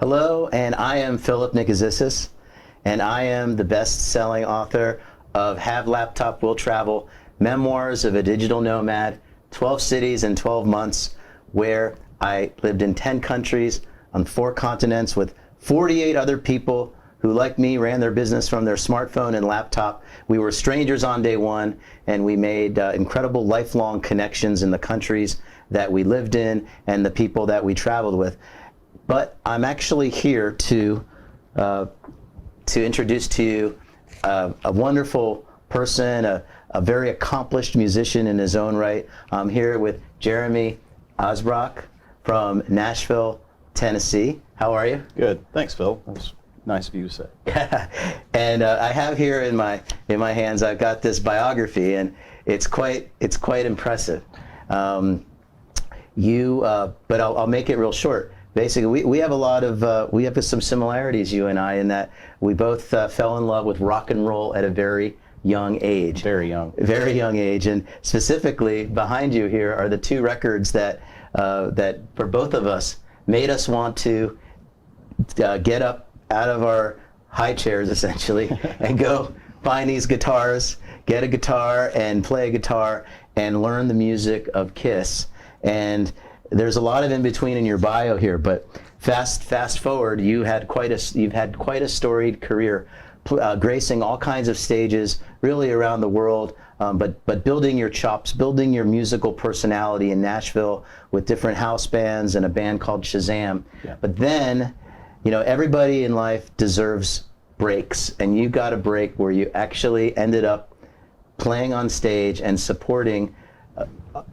Hello, and I am Philip Nicozisis, and I am the best-selling author of Have Laptop, Will Travel, Memoirs of a Digital Nomad, 12 Cities in 12 Months, where I lived in 10 countries on 4 continents with 48 other people who, like me, ran their business from their smartphone and laptop. We were strangers on day one, and we made incredible lifelong connections in the countries that we lived in and the people that we traveled with. But I'm actually here to introduce to you a wonderful person, a very accomplished musician in his own right. I'm here with Jeremy Asbrock from Nashville, Tennessee. How are you? Good. Thanks, Phil. That's nice of you to say. And I have here in my hands, I've got this biography, and it's quite impressive. But I'll make it real short. Basically, we have a lot of we have some similarities, you and I, in that we both fell in love with rock and roll at a very young age. Very young. Very young age, and specifically behind you here are the 2 records that for both of us made us want to get up out of our high chairs essentially and go find these guitars, get a guitar and play a guitar and learn the music of Kiss. And there's a lot of in between in your bio here, but fast forward, you've had quite a storied career, gracing all kinds of stages really around the world, but building your chops, building your musical personality in Nashville with different house bands and a band called Shazam. Yeah. But then, everybody in life deserves breaks, and you got a break where you actually ended up playing on stage and supporting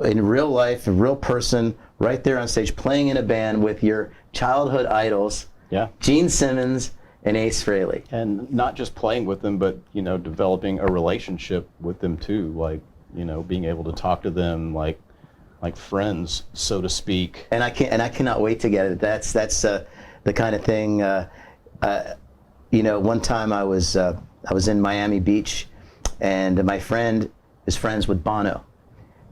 in real life, a real person, right there on stage, playing in a band with your childhood idols, Yeah. Gene Simmons and Ace Frehley. And not just playing with them, but developing a relationship with them too. Like, being able to talk to them like friends, so to speak. And I cannot wait to get it. That's the kind of thing. One time I was in Miami Beach, and my friend is friends with Bono,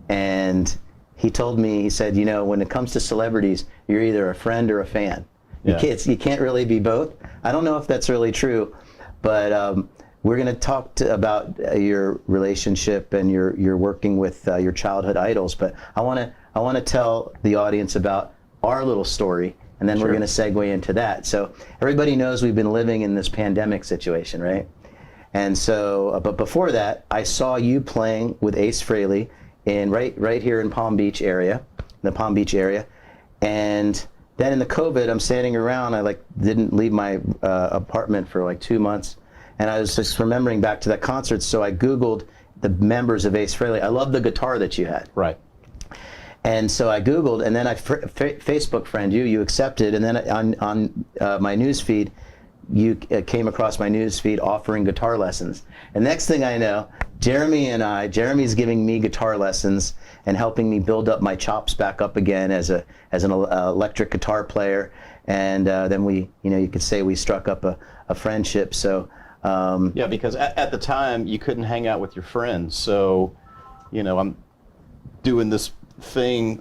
and he told me, he said, when it comes to celebrities, you're either a friend or a fan. Yeah. You can't really be both. I don't know if that's really true, but we're going to talk about your relationship and your working with your childhood idols. But I want to tell the audience about our little story, and then Sure. we're going to segue into that. So everybody knows we've been living in this pandemic situation, right? And so, but before that, I saw you playing with Ace Frehley in right here in the Palm Beach area, and then in the COVID, I'm standing around. I didn't leave my apartment for 2 months, and I was just remembering back to that concert. So I Googled the members of Ace Frehley. I love the guitar that you had. Right. And so I Googled, and then I Facebook friend you. You accepted, and then on my news feed, you came across my news feed offering guitar lessons. And next thing I know, Jeremy's giving me guitar lessons and helping me build up my chops back up again as an electric guitar player. And then we, you could say we struck up a friendship. So Yeah, because at the time you couldn't hang out with your friends. So, I'm doing this thing,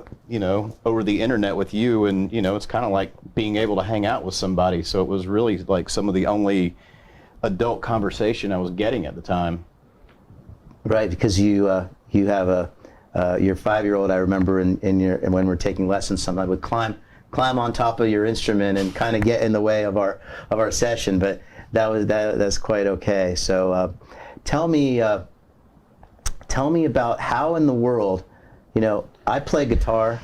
over the internet with you, and it's kind of like being able to hang out with somebody. So it was really like some of the only adult conversation I was getting at the time. Right, because you have your 5-year-old. I remember when we're taking lessons, somebody would climb on top of your instrument and kind of get in the way of our session. But that's quite okay. So tell me about how in the world, I play guitar.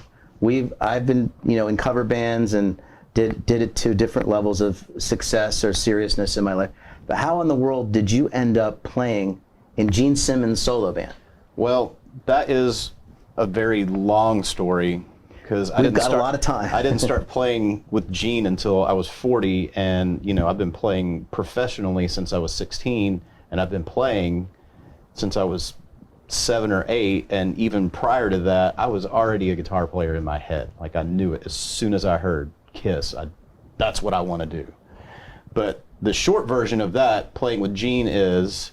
I've been in cover bands and did it to different levels of success or seriousness in my life. But how in the world did you end up playing in Gene Simmons' solo band? Well, that is a very long story, because We've got a lot of time. I didn't start playing with Gene until I was 40, and I've been playing professionally since I was 16, and I've been playing since I was 7 or 8, and even prior to that, I was already a guitar player in my head. Like, I knew it as soon as I heard Kiss. That's what I want to do. But the short version of that, playing with Gene, is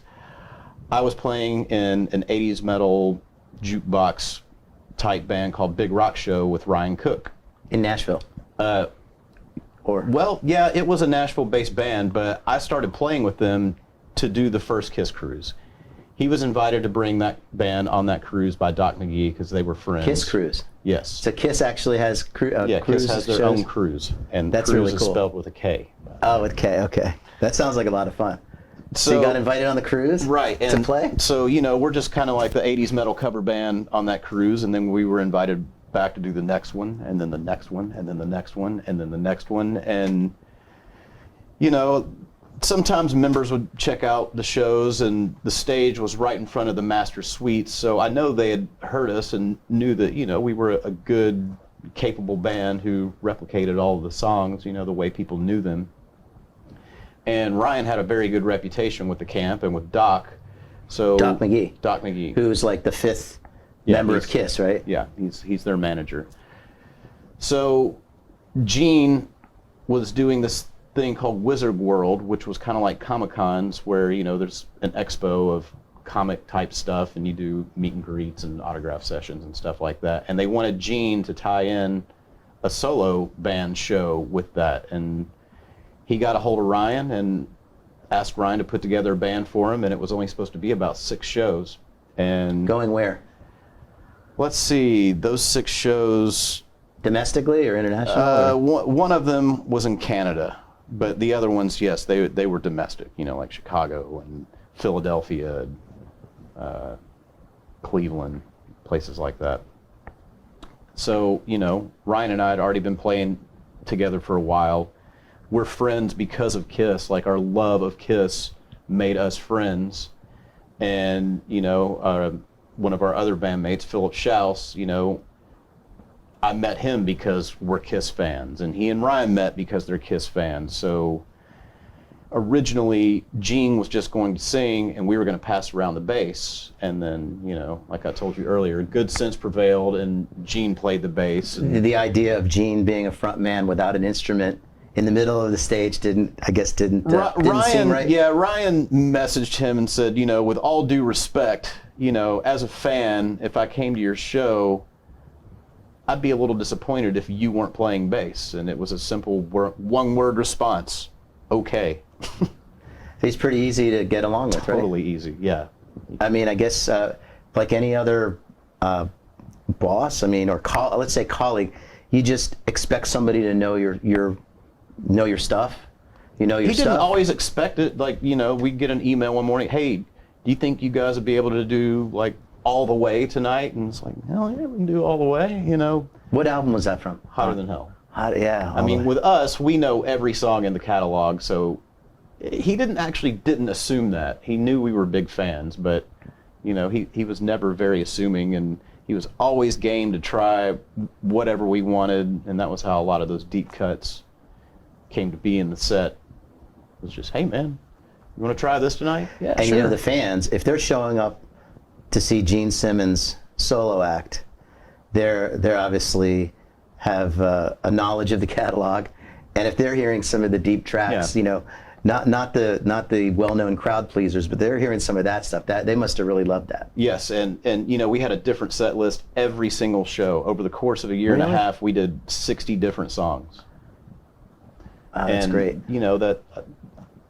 I was playing in an 80s metal jukebox type band called Big Rock Show with Ryan Cook. In Nashville. or? Well, yeah, it was a Nashville-based band, but I started playing with them to do the first Kiss cruise. He was invited to bring that band on that cruise by Doc McGee because they were friends. Kiss cruise. Yes. So Kiss actually has yeah, cruise Kiss has their shows? own cruise, and That's cruise really is cool. spelled with a K. Oh, with K. Okay, that sounds like a lot of fun. So you got invited on the cruise, right? To play. So we're just kind of like the '80s metal cover band on that cruise, and then we were invited back to do the next one, and then the next one, and then the next one, and then the next one, and sometimes members would check out the shows, and the stage was right in front of the master suites, so I know they had heard us and knew that we were a good, capable band who replicated all of the songs, the way people knew them. And Ryan had a very good reputation with the camp and with Doc. So Doc McGee. Doc McGee, Who's like the fifth member of Kiss, right? Yeah, he's their manager. So Gene was doing this thing called Wizard World, which was kind of like Comic-Cons, where there's an expo of comic type stuff, and you do meet and greets and autograph sessions and stuff like that. And they wanted Gene to tie in a solo band show with that, and he got a hold of Ryan and asked Ryan to put together a band for him, and it was only supposed to be about 6 shows. And Going where? let's see, those 6 shows. Domestically or international? Or? One of them was in Canada, but the other ones, yes, they were domestic. Like Chicago and Philadelphia, Cleveland, places like that. So Ryan and I had already been playing together for a while. We're friends because of Kiss. Like, our love of Kiss made us friends. And one of our other bandmates, Philip Schaus, I met him because we're Kiss fans, and he and Ryan met because they're Kiss fans. So originally Gene was just going to sing, and we were going to pass around the bass, and then like I told you earlier, good sense prevailed, and Gene played the bass. And The idea of Gene being a front man without an instrument in the middle of the stage didn't seem right. Yeah, Ryan messaged him and said, with all due respect, as a fan, if I came to your show, I'd be a little disappointed if you weren't playing bass. And it was a simple one-word response: okay. He's pretty easy to get along with, right? Totally easy, yeah. I mean, I guess like any other boss, or let's say colleague, you just expect somebody to know your stuff. He didn't always expect it. Like, we'd get an email one morning, hey, do you think you guys would be able to do like All the Way tonight? And it's like, hell yeah, we can do All the Way, What album was that from? Hotter Than Hell. Yeah. I mean, with us, we know every song in the catalog, so he didn't assume that. He knew we were big fans, but he was never very assuming, and he was always game to try whatever we wanted, and that was how a lot of those deep cuts came to be in the set. It was just, hey man, you want to try this tonight? Yeah, and sure. the fans, if they're showing up to see Gene Simmons solo act, they're obviously have a knowledge of the catalog, and if they're hearing some of the deep tracks, not the well-known crowd pleasers, but they're hearing some of that stuff, that they must have really loved that. Yes, and we had a different set list every single show. Over the course of a year and a half, we did 60 different songs. That's great. That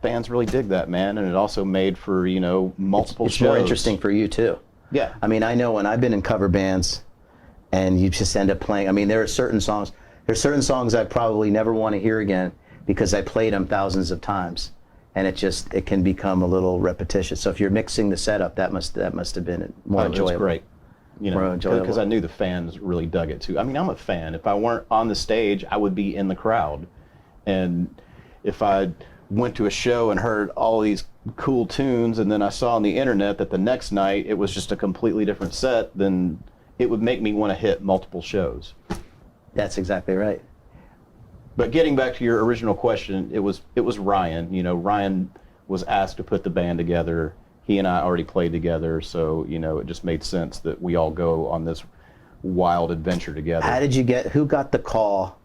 fans really dig that, man, and it also made for multiple it's shows. more interesting for you too. Yeah. I mean, I know when I've been in cover bands, and you just end up playing. I mean, there are certain songs I probably never want to hear again because I played them thousands of times, and it can become a little repetitious. So if you're mixing the setup, that must have been more enjoyable. It's great. More enjoyable. Because I knew the fans really dug it too. I mean, I'm a fan. If I weren't on the stage, I would be in the crowd. And if I went to a show and heard all these cool tunes, and then I saw on the internet that the next night it was just a completely different set, then it would make me want to hit multiple shows. That's exactly right. But getting back to your original question, it was Ryan. Ryan was asked to put the band together. He and I already played together, so it just made sense that we all go on this wild adventure together. Who got the call?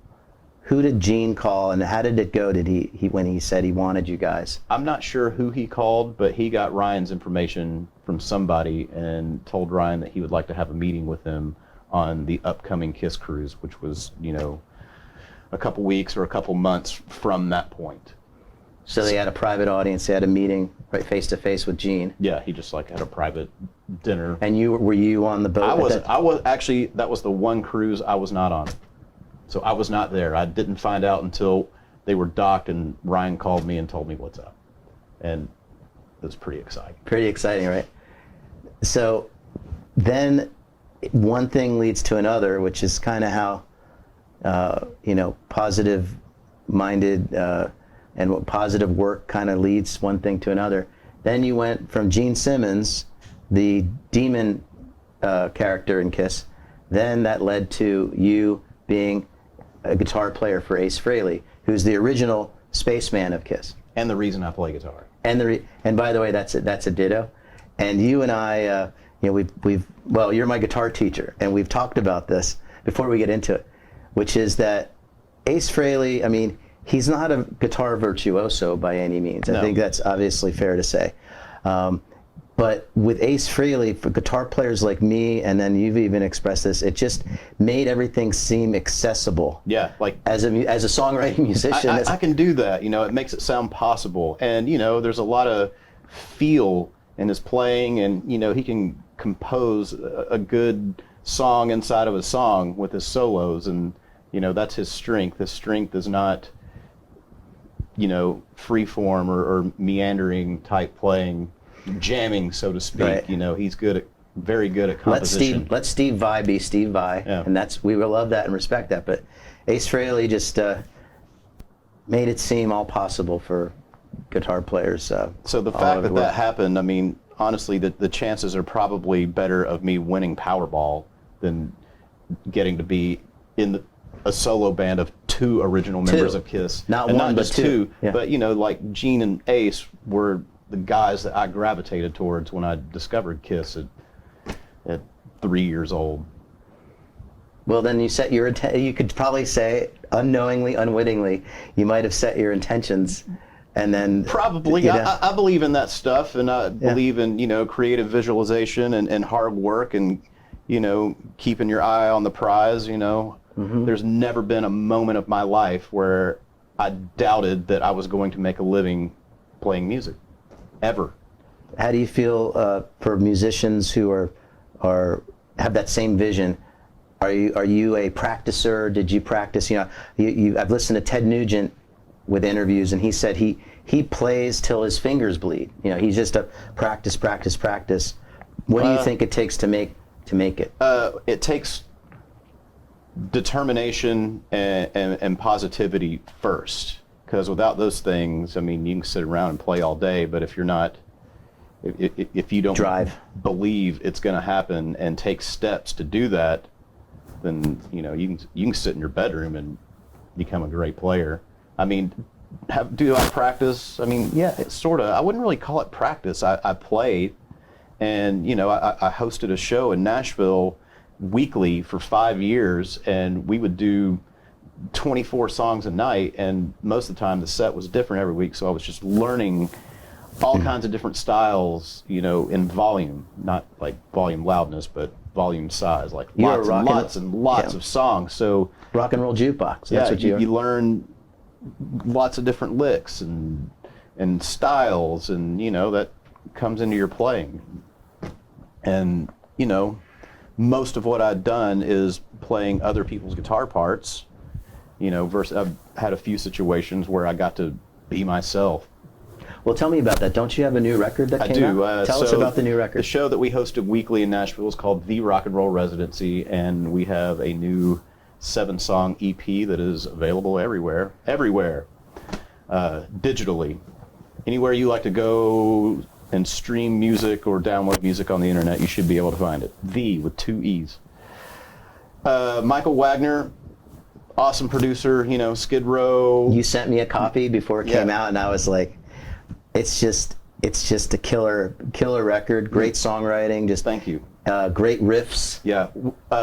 Who did Gene call, and how did it go? Did he when he said he wanted you guys? I'm not sure who he called, but he got Ryan's information from somebody and told Ryan that he would like to have a meeting with him on the upcoming Kiss cruise, which was, a couple weeks or a couple months from that point. So they had a private audience. They had a meeting right face to face with Gene. Yeah, he just like had a private dinner. And were you on the boat? I was actually, that was the one cruise I was not on. So I was not there. I didn't find out until they were docked and Ryan called me and told me what's up. And it was pretty exciting. Pretty exciting, right? So then one thing leads to another, which is kind of how, positive-minded and what positive work kind of leads one thing to another. Then you went from Gene Simmons, the demon character in Kiss, then that led to you being a guitar player for Ace Frehley, who's the original spaceman of Kiss. And the reason I play guitar. And by the way, that's a ditto. And you and I, you're my guitar teacher, and we've talked about this before we get into it, which is that Ace Frehley, I mean, he's not a guitar virtuoso by any means. No. I think that's obviously fair to say. But with Ace Frehley, for guitar players like me, and then you've even expressed this, it just made everything seem accessible. Yeah, like as a songwriting musician, I can do that. It makes it sound possible. And there's a lot of feel in his playing, and he can compose a good song inside of a song with his solos, and that's his strength. His strength is not free form or meandering type playing, jamming, so to speak. Right. He's very good at composition. Let Steve Vai be Steve Vai, yeah. And we will love that and respect that. But Ace Frehley just made it seem all possible for guitar players. So the fact that happened, I mean, honestly, the chances are probably better of me winning Powerball than getting to be in a solo band of two original members of Kiss. Not just two. Yeah. But like Gene and Ace were the guys that I gravitated towards when I discovered Kiss at 3 years old. Well, then you set your you could probably say unknowingly, unwittingly, you might have set your intentions, and then probably. I believe in that stuff, and I believe in creative visualization and hard work, and keeping your eye on the prize. Mm-hmm. There's never been a moment of my life where I doubted that I was going to make a living playing music, ever. How do you feel for musicians who have that same vision? Are you a practicer? Did you practice? I've listened to Ted Nugent with interviews, and he said he plays till his fingers bleed. He's just a practice. What do you think it takes to make it? It takes determination and positivity first, because without those things, I mean, you can sit around and play all day, but if you don't believe it's going to happen and take steps to do that, then you can sit in your bedroom and become a great player. I mean, do I practice? I mean, yeah, it's sort of. I wouldn't really call it practice. I played, and I hosted a show in Nashville weekly for 5 years, and we would do 24 songs a night, and most of the time the set was different every week, so I was just learning all kinds of different styles, in volume, not like volume loudness, but volume size, like lots and lots of songs. So rock and roll jukebox. That's what you learn lots of different licks and styles, and that comes into your playing. And most of what I've done is playing other people's guitar parts, versus I've had a few situations where I got to be myself. Well, tell me about that. Don't you have a new record that came out? I do. Tell us about the new record. The show that we hosted weekly in Nashville is called The Rock and Roll Residency, and we have a new 7-song EP that is available everywhere, digitally. Anywhere you like to go and stream music or download music on the internet, you should be able to find it. The with 2 E's. Michael Wagner, awesome producer, Skid Row. You sent me a copy before it came out, and I was like, it's just a killer record. Great songwriting. Just thank you. Great riffs. Yeah,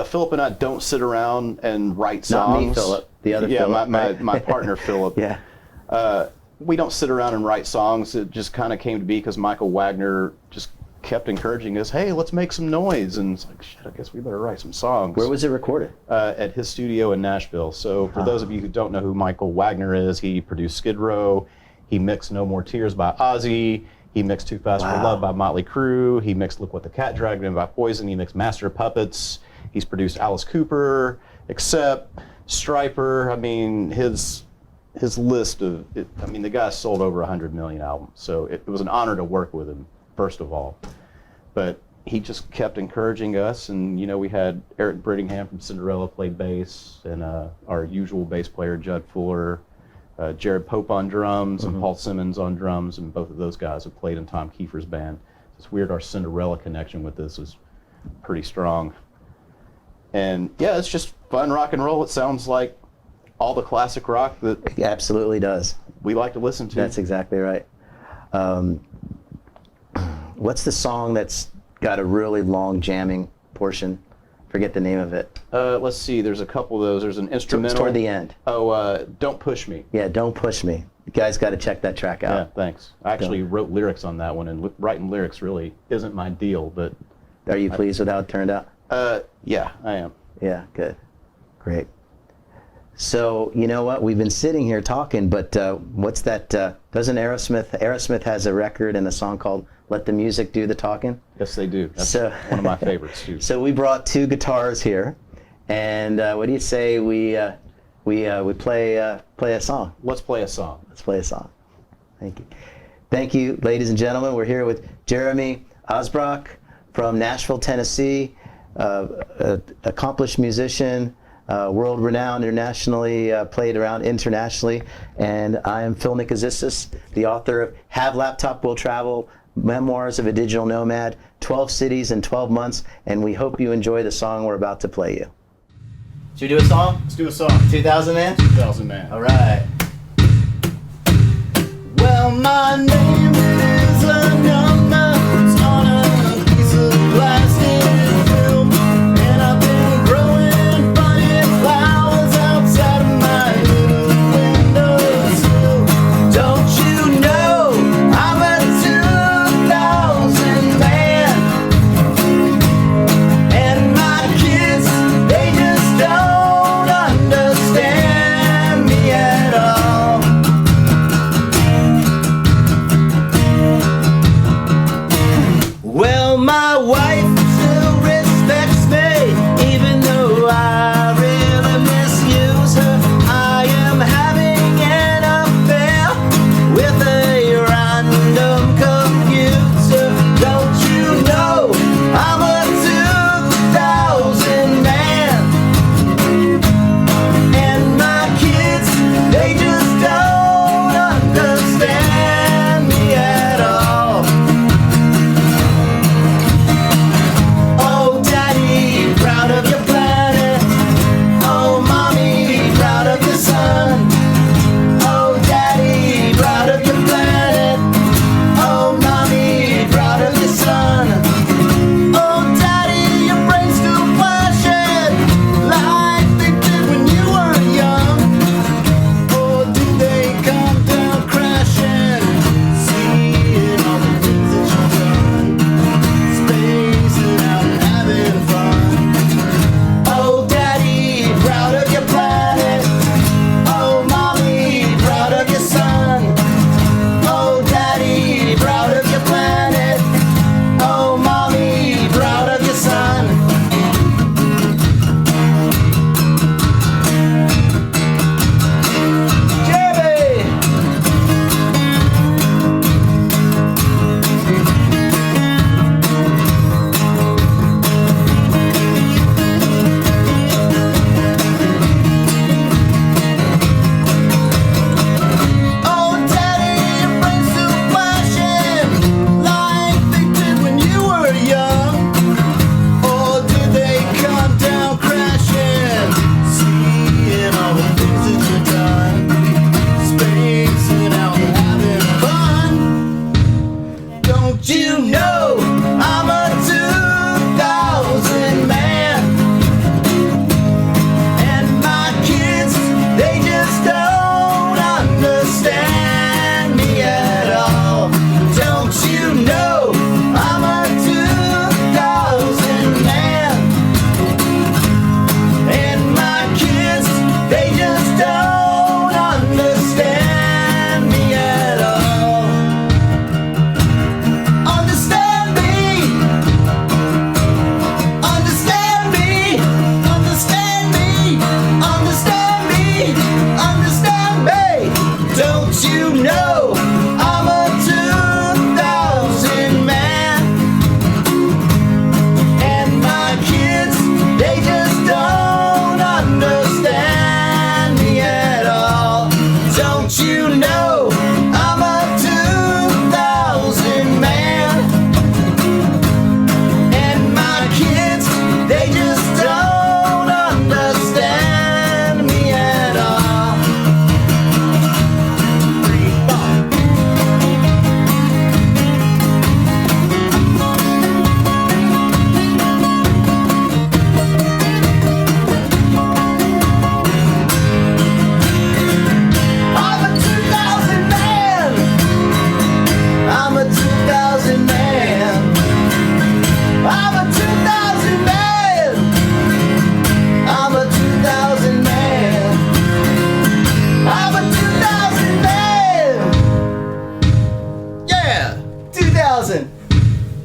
Philip and I don't sit around and write songs. Not me, Philip. The other Philip. my partner Philip. Yeah. We don't sit around and write songs. It just kind of came to be because Michael Wagner just kept encouraging us, hey, let's make some noise. And it's like, shit, I guess we better write some songs. Where was it recorded? At his studio in Nashville. So for those of you who don't know who Michael Wagner is, he produced Skid Row. He mixed No More Tears by Ozzy. He mixed Too Fast for Love by Motley Crue. He mixed Look What the Cat Dragged In by Poison. He mixed Master of Puppets. He's produced Alice Cooper, Accept, Stryper. I mean, his list of, the guy sold over 100 million albums. So it was an honor to work with him, first of all. But he just kept encouraging us, and we had Eric Brittingham from Cinderella played bass, and our usual bass player Judd Fuller, Jared Pope on drums, and Paul Simmons on drums, and both of those guys have played in Tom Kiefer's band. It's weird, our Cinderella connection with this is pretty strong. And yeah, it's just fun rock and roll. It sounds like all the classic rock that It absolutely does. we like to listen to. That's exactly right. What's the song that's got a really long jamming portion? Forget the name of it. Let's see, there's a couple of those. There's an instrumental. Toward the end. Oh, Don't Push Me. Yeah, Don't Push Me. You guys got to check that track Yeah, out. thanks. I actually wrote lyrics on that one, and writing lyrics really isn't my deal, but Are you pleased with how it turned out? yeah, I am. Yeah, good. Great. So, you know what? We've been sitting here talking, but what's that? Doesn't Aerosmith has a record and a song called Let the Music Do the Talking? Yes, they do. That's So- one of my favorites, too. So we brought two guitars here, and what do you say we play a song? Let's play a song. Let's play a song. Thank you. Thank you, ladies and gentlemen. We're here with Jeremy Asbrock from Nashville, Tennessee, accomplished musician, world-renowned internationally, played around internationally. And I am Phil Nicozisis, the author of Have Laptop Will Travel, Memoirs of a Digital Nomad, 12 Cities in 12 Months, and we hope you enjoy the song we're about to play you. Should we do a song? Let's do a song. 2000 Man? 2000 Man. All right. Well, my name is